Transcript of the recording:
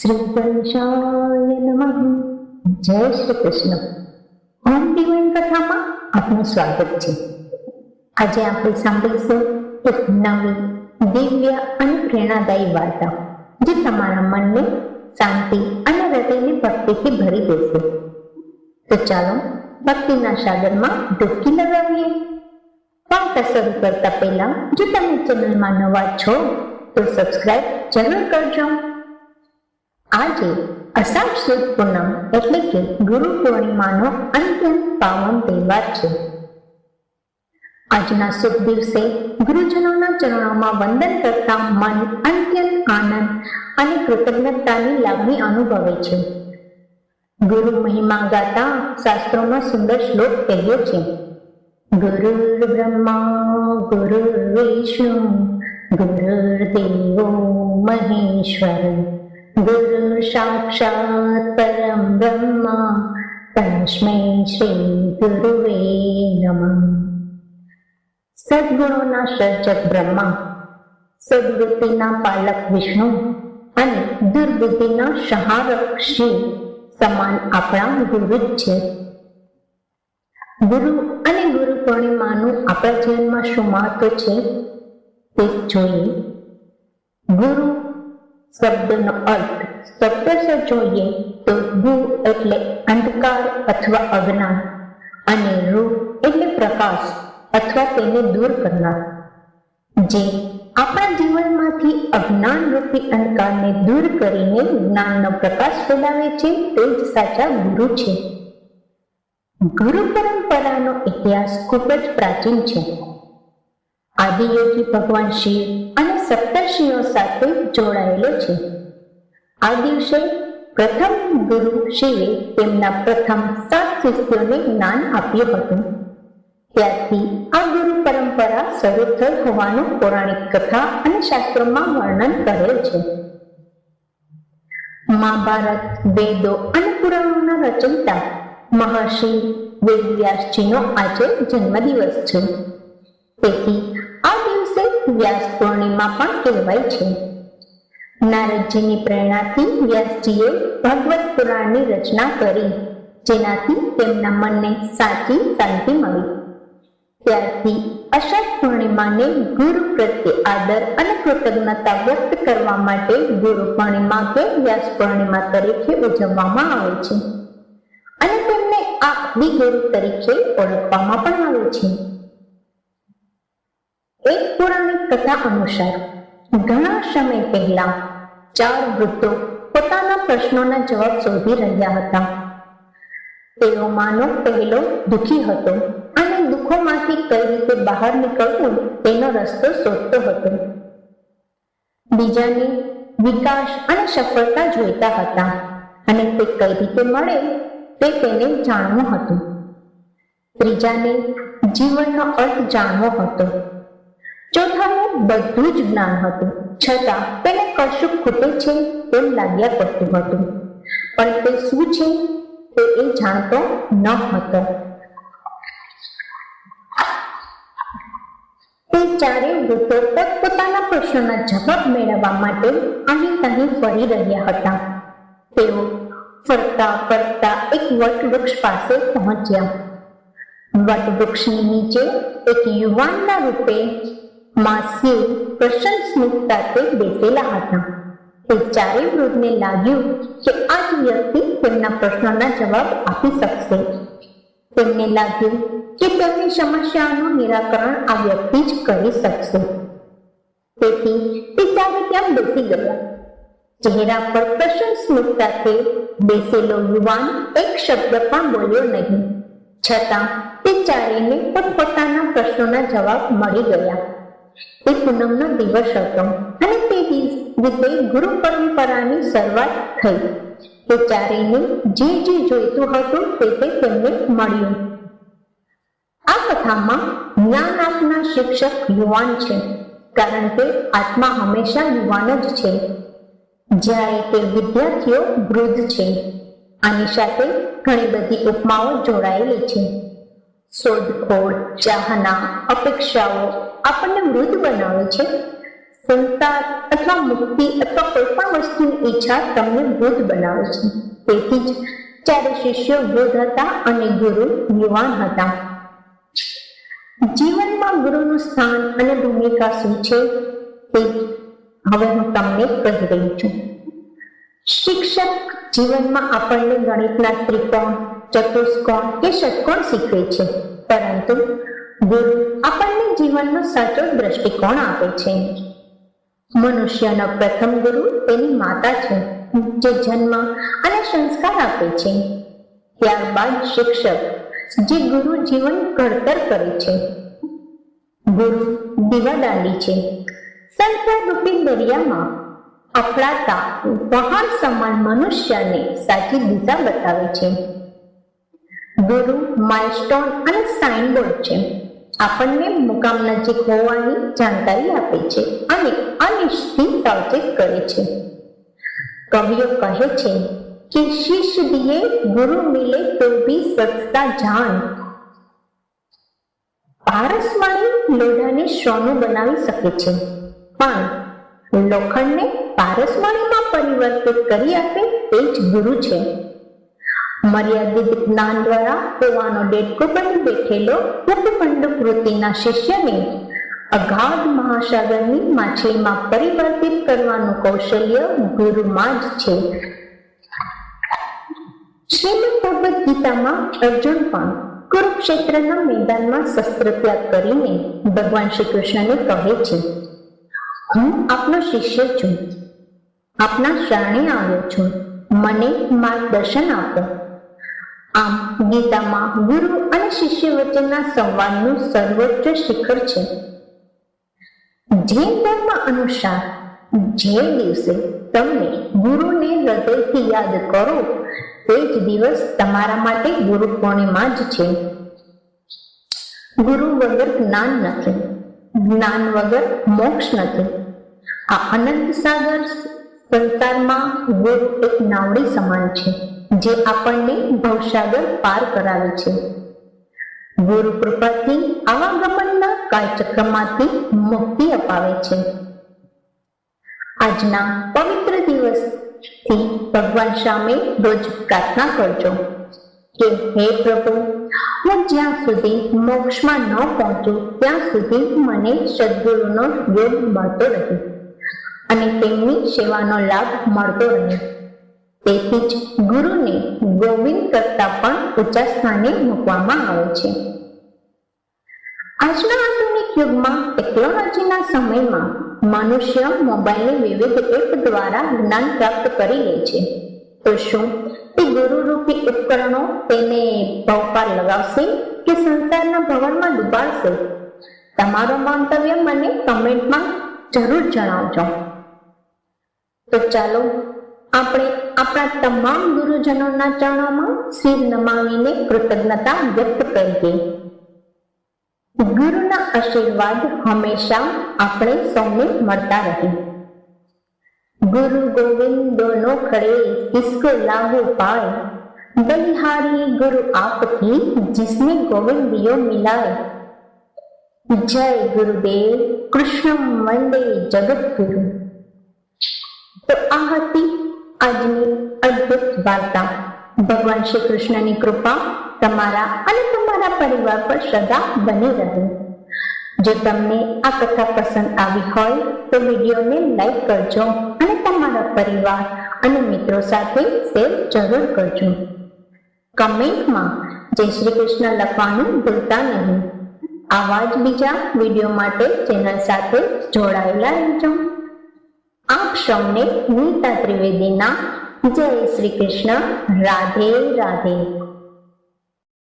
શ્રી ગણેશાય નમઃ. જય શ્રી કૃષ્ણ. ઓમ ડિવાઇન કથામાં આપનું સ્વાગત છે. આજે આપણે સાંભળીશું એક નવી દિવ્ય અને પ્રેરણાદાયી વાર્તા, જે તમારા મનને શાંતિ અને હૃદયની ભક્તિથી ભરી દેશે. તો ચાલો ભક્તિના સાગરમાં ડૂબકી લગાવીએ. વાર્તા શરૂ કરતા પહેલા જો તમે ચેનલમાં નવા છો તો સબસ્ક્રાઇબ જરૂર કરજો. આજે અષાઢ સુદ પૂનમ એટલે કે ગુરુ પૂર્ણિમાનો અત્યંત પાવન તહેવાર છે. આજના શુભ દિવસે ગુરુજનોના ચરણોમાં વંદન કરતા મન અત્યંત આનંદ અને કૃતજ્ઞતાની લાગણી અનુભવે છે. ગુરુ મહિમા ગાતા શાસ્ત્રોમાં સુંદર શ્લોક કહ્યો છે: ગુરુર બ્રહ્મા ગુરુર વિષ્ણુ ગુરુર્દેવો મહેશ્વર ગુરુ સાક્ષાત પરમ બ્રહ્મ તસ્મૈ શ્રી ગુરુવે નમઃ. સદગુણોના સર્જક બ્રહ્મા, સદવૃત્તિના પાલક વિષ્ણુ અને દુર્બુદ્ધિના સંહારક શિવ સમાન આપણા ગુરુ જ છે. ગુરુ અને ગુરુ પૂર્ણિમાનું આપણા જીવનમાં શું મહત્વ છે તે જોઈએ. ગુરુ શબ્દનો અર્થ સ્પષ્ટ જોઈએ તો ગુ એટલે અંધકાર અથવા અજ્ઞાન અને રૂ એટલે પ્રકાશ અથવા તેને દૂર કરનાર. જે આપણા જીવનમાંથી અજ્ઞાન રૂપી અંધકારને દૂર કરીને જ્ઞાનનો પ્રકાશ ફેલાવે છે તે જ સાચા ગુરુ છે. ગુરુ પરંપરાનો ઇતિહાસ ખૂબ જ પ્રાચીન છે. આદિયોગી ભગવાન શિવ અને સપ્તર્ષિઓ સાથે જોડાયેલો છે. આ દિવસે પ્રથમ ગુરુ શિવે તેમના પ્રથમ 7 શિષ્યોને જ્ઞાન આપ્યું હતું. ત્યારથી આ ગુરુ પરંપરા શરૂ થઈ હોવાનું પૌરાણિક કથા અને શાસ્ત્રોમાં વર્ણન કરેલ છે. મહાભારત, વેદો અને પુરાણોના રચયિતા મહર્ષિ વેદવ્યાસજીનો આજે જન્મદિવસ છે. તેથી આ દિવસે વ્યાસ પૂર્ણિમા પણ કહેવાય છે. નારદજીની પ્રેરણાથી વ્યાસજીએ ભાગવત પુરાણની રચના કરી, જેનાથી તેમના મનને સાચી શાંતિ મળી. ત્યારથી અષાઢ પૂર્ણિમાને ગુરુ પ્રત્યે આદર અને કૃતજ્ઞતા વ્યક્ત કરવા માટે ગુરુ પૂર્ણિમા કે વ્યાસ પૂર્ણિમા તરીકે ઉજવવામાં આવે છે અને તેમને આદિ ગુરુ તરીકે ઓળખવામાં પણ આવે છે. એક પૌરાણિક કથા અનુસાર ઘણા સમય પહેલા 4 વૃદ્ધો પોતાના પ્રશ્નોના જવાબ શોધી રહ્યા હતા. તેઓમાંનો પહેલો દુઃખી હતો અને દુઃખોમાંથી કઈ રીતે બહાર નીકળવું તેનો રસ્તો શોધતો હતો. બીજાને વિકાસ અને સફળતા જોઈતા હતા અને તે કઈ રીતે મળે તે તેને જાણવું હતું. ત્રીજાને જીવનનો અર્થ જાણવો હતો. ચોથાને બધું જ જ્ઞાન હતું, છતાં તેને કશું ખૂટે છે તેમ લાગ્યા કરતું હતું, પણ તે શું છે તે એ જાણતો ન હતો. તે ચારેય વૃદ્ધો પોતાના પ્રશ્નોના જવાબ મેળવવા માટે અહીં અહીં ફરી રહ્યા હતા. તેઓ ફરતા ફરતા એક વટવૃક્ષ પાસે પહોંચ્યા. વટવૃક્ષની નીચે એક યુવાનના રૂપે શિવ પ્રસન્ન સ્મિત સાથે બેસેલા હતા. તે ચારેય વૃદ્ધને લાગ્યું કે આ જ વ્યક્તિ તેમના પ્રશ્નોના જવાબ આપી શકશે. તેમને લાગ્યું કે તેમની સમસ્યાનું નિરાકરણ આ વ્યક્તિ જ કરી શકશે. તેથી તે ચારે ત્યાં બેસી ગયા. ચહેરા પર પ્રસન્ન સ્મિત સાથે બેસેલો યુવાન એક શબ્દ પણ બોલ્યો નહીં, છતાં તે ચારેયને પોતપોતાના પ્રશ્નોના જવાબ મળી ગયા. તે પૂનમનો દિવસ હતો અને તે રીતે ગુરુ પરંપરાની શરૂઆત થઈ. તે ચારેયને જે જોઈતું હતું તે તેમને મળ્યું. આ કથામાં જ્ઞાન આપનાર શિક્ષક યુવાન છે, કારણ કે આત્મા હંમેશા યુવાન જ છે, જ્યારે તે વિદ્યાર્થીઓ વૃદ્ધ છે. આની સાથે ઘણી બધી ઉપમાઓ જોડાયેલી છે. શોધખોળ, ચાહના, અપેક્ષાઓ આપણને વૃદ્ધ બનાવે છે. સંસાર અથવા મુક્તિ અથવા કોઈ પણ વસ્તુની ઈચ્છા તમને વૃદ્ધ બનાવે છે. તેથી જ ચારે શિષ્યો વૃદ્ધ હતા અને ગુરુ યુવાન હતા. જીવનમાં ગુરુનું સ્થાન અને ભૂમિકા શું છે તે હવે હું તમને કહી રહી છું. શિક્ષક જીવનમાં આપણને ગણિતના ત્રિકોણ, ચતુષ્કોણ કે ષટકોણ શીખવે છે, પરંતુ ગુરુ આપણને જીવનનો સાચો દ્રષ્ટિકોણ આપે છે. મનુષ્યનો પ્રથમ ગુરુ તેની માતા છે, જે જન્મ અને સંસ્કાર આપે છે. ત્યારબાદ શિક્ષક, જે ગુરુ જીવન ઘડતર કરે છે. ગુરુ દીવાદાંડી છે. સંસાર રૂપી દરિયામાં અફડાતા વહાણ સમાન મનુષ્યને સાચી દિશા બતાવે છે. ગુરુ માઇલસ્ટોન અને સાઇનબોર્ડ છે. આપણને મુકામ નજીક હોવાની જાણકારી આપે છે અને અનિષ્ટથી સાવચેત કરે છે. કવિઓ કહે છે કે શિષ્ય દિએ ગુરુ મિલે તો ભી સસ્તા જાન. પારસમણી લોઢાને સોનું બનાવી શકે છે, પણ લોખંડને પારસમણીમાં પરિવર્તિત કરી આપે તે જ ગુરુ છે. મર્યાદિત જ્ઞાન દ્વારા હોવાનો ડેટકો બની બેઠેલો ઉપખંડ વૃત્તિના શિષ્યને અગાધ મહાસાગરની માછલીમાં પરિવર્તિત કરવાનું કૌશલ્ય ગુરુમાં જ છે. શ્રીમદ ભગવદ ગીતામાં અર્જુન પણ કુરુક્ષેત્રના મેદાનમાં શસ્ત્ર ત્યાગ કરીને ભગવાન શ્રી કૃષ્ણને કહે છે, હું આપનો શિષ્ય છું, આપના શરણે આવ્યો છું, મને માર્ગદર્શન આપો. આમ ગીતામાં ગુરુ અને શિષ્ય વચ્ચેના સંવાદનું સર્વોચ્ચ શિખર છે. જૈન ધર્મ અનુસાર જે દિવસે તમે ગુરુને હૃદયથી યાદ કરો તે જ દિવસ તમારા માટે ગુરુ પૂર્ણિમા જ છે. ગુરુ વગર જ્ઞાન નથી, જ્ઞાન વગર મોક્ષ નથી. આ અનંત સાગર સંસારમાં ગુરુ એક નાવડી સમાન છે, જે આપણને ભવસાગર પાર કરાવે છે. ગુરુ કૃપાથી આવાગમનના કાળચક્રમાંથી મુક્તિ અપાવે છે. આજના પવિત્ર દિવસથી ભગવાન સામે રોજ પ્રાર્થના કરજો કે હે પ્રભુ, હું જ્યાં સુધી મોક્ષમાં ન પહોંચું ત્યાં સુધી મને સદગુરુનો યોગ મળતો રહે અને તેમની સેવાનો લાભ મળતો રહે. તેથી જ ગુરુને ગોવિંદ કરતા પણ ઊંચા સ્થાને મૂકવામાં આવે છે. આજના આધુનિક યુગમાં ટેકનોલોજીના સમયમાં મનુષ્ય મોબાઈલની વિવિધ એપ દ્વારા જ્ઞાન પ્રાપ્ત કરી લે છે. તો શું તે ગુરુરૂપી ઉપકરણો તેને ભવપાર લગાવશે કે સંસારના ભવનમાં ડૂબાડશે? તમારો મંતવ્ય મને કમેન્ટમાં જરૂર જણાવજો. તો ચાલો આપણે આપણા તમામ ગુરુજનોના ચરણોમાં શિર નમાવીને કૃતજ્ઞતા વ્યક્ત કરીએ. ગુરુના આશીર્વાદ હંમેશા આપણે સૌને મળતા રહે. गुरु गोविंद दोनों खड़े किसको लागू पाए, बलिहारी गुरु आपकी जिसने गोविंद दियो मिलाए. जय गुरुदेव कृष्ण वंदे जगत गुरु. તો આ હતી આજની અદ્ભુત વાર્તા. ભગવાન શ્રી કૃષ્ણની કૃપા તમારા અને તમારા પરિવાર પર સદા બની રહે. જો તમને આ કથા પસંદ આવી હોય તો વિડીયોને લાઈક કરજો અને તમારા પરિવાર અને મિત્રો સાથે શેર જરૂર કરજો. કમેન્ટમાં જય શ્રી કૃષ્ણ લખવાનું ભૂલતા નહીં. આવા જ બીજા વિડીયો માટે ચેનલ સાથે જોડાયેલા રહેજો. આપ સૌને નીતા ત્રિવેદીના જય શ્રી કૃષ્ણ. રાધે રાધે.